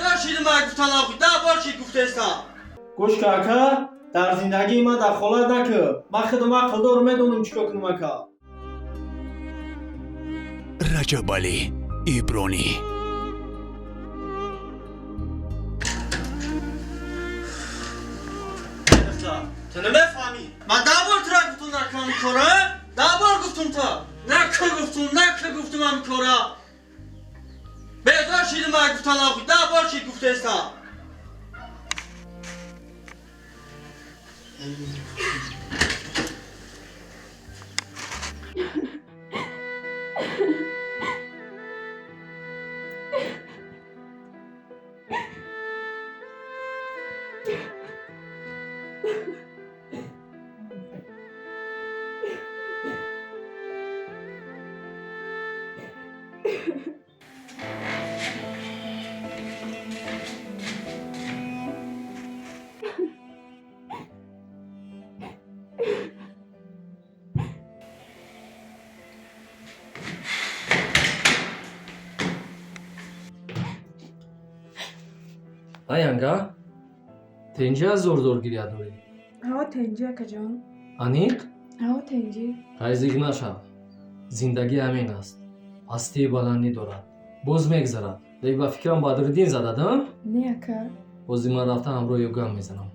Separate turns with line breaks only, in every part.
بیدار شیرین من گفتن آخی 10 بار چی گفتستم.
گوش کاکا در زندگی من دخالت نکن. من خودم عقل دارم میدونم چیکار کنم اکا.
رجب علی ایبرانی
تو نمیفهمی. من 10 بار تو را گفتم نکنم کارا. 10 بار گفتم تا. نه گفتم من کارا. بیدار شیرین من گفتن آخی 10 بار چی گفتستم.
Аянга, тенҷа зор гиря дорӣ?
ҳаво тенҷи акаҷон.
Аниқ?
ҳаво тенҷи.
Ҳайзик нашав. Зиндагӣ ҳамин аст. Пастии баландӣ дорад. Боз мегзарад. Дек ба фикрам Бадриддин задад, а?
Не ака.
Бози ман рафта ҳамроҳи ӯ гам мезанам.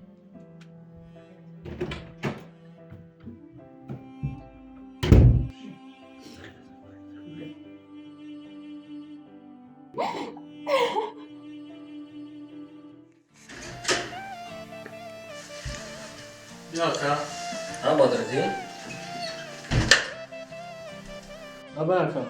بیا اکا.
ҳа, Бадриддин?
ابا اکا.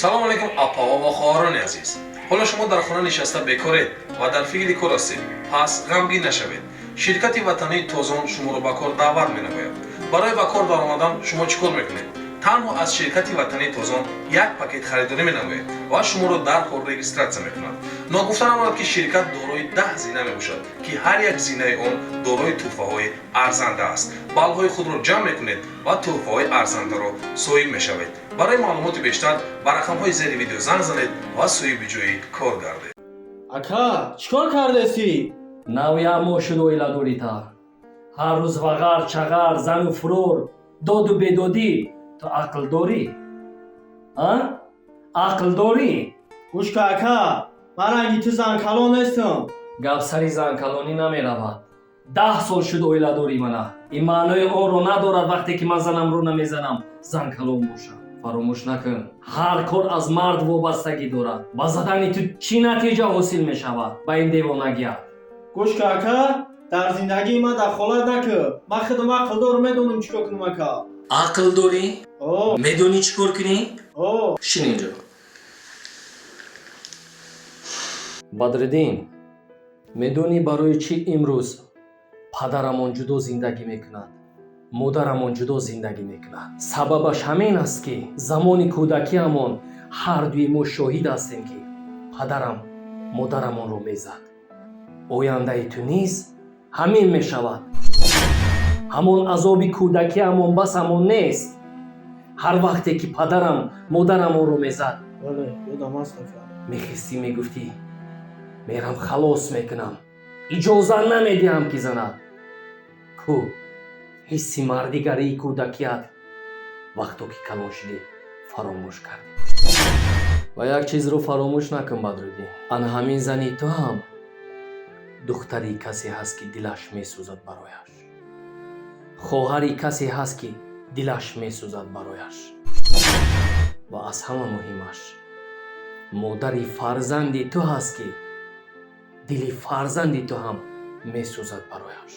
салом алейкум апао ва хоҳарони азиз. ҳоло шумо дар хона нишаста бекоред ва дар фикри кор ҳастед. пас ғамгин нашавед. ширкати ватании тозон шуморо ба кор даъват менамояд. барои ба кор даромадан шумо чӣ кор мекунед? танҳо аз ширкати ватании тозон як пакет харидорӣ менамояд ва шуморо дарҳол регистратсия мекунад. ногуфта намонад ки ширкат дорои 10 зина мебошад ки ҳар як зинаи он дорои тӯҳфаҳои арзанда аст. баллҳои худро ҷамъ мекунед ва тӯҳфаҳои арзандаро соҳиб мешавед. барои маълумоти бештар ба рақамҳои зери видео занг занед ва соҳиби ҷойи кор гардед.
اکا چیکار کردی؟
Нави аммо шуд оиладорита. Ҳар рӯз вағар, чағар, зану фурор, доду бедодӣ. Ту ақл дорӣ? А? Ақл дорӣ?
گوش کاکا من رنگی تو زنکلان نیستم.
Гап сари занкалонӣ намеравад. 10 сол шуд оиладорӣ мана. Ин маънои онро надорад вақте ки ман занамро намезанам занкалон бошам. фаромӯш накун. ҳар кор аз мард вобастагӣ дорад. ба задани ту чӣ натиҷа ҳосил мешавад ба ин девонагият?
گوش کاکا در زندگی من دخالت نکن. من خودم عقل دارم میدونم چیکار کنم اکا.
ақл дорӣ?
اوه
медонӣ чӣ кор кунӣ?
اوه
шин инҷо. Бадриддин, медонӣ барои чӣ имрӯз падарамон ҷудо зиндагӣ мекунад, модарамон ҷудо зиндагӣ мекунад? Сабабаш ҳамин аст ки замони кӯдакиамон ҳардуи мо шоҳид ҳастем ки падарам модарамонро мезад. ояндаи ту низ ҳамин мешавад. ҳамон азоби кӯдакиамон бас ҳамон нест. ҳар вақте ки падарам модарамонро мезад,
بله یادم هست اکا.
мехистӣ мегуфтӣ мерам халос мекунам, иҷоза намедиҳам ки занад. кӯ ҳисси мардигарии кӯдакият вақто ки калон шудӣ фаромӯш кардӣ. ва як чизро фаромӯш накун Бадриддин. ана ҳамин зани ту ҳам духтари касе ҳаст ки дилаш месӯзад барояш. хоҳари касе ҳаст ки дилаш месӯзад барояш. ва аз ҳама муҳимаш модари фарзанди ту ҳаст ки дили фарзанди ту ҳам месӯзад барояш.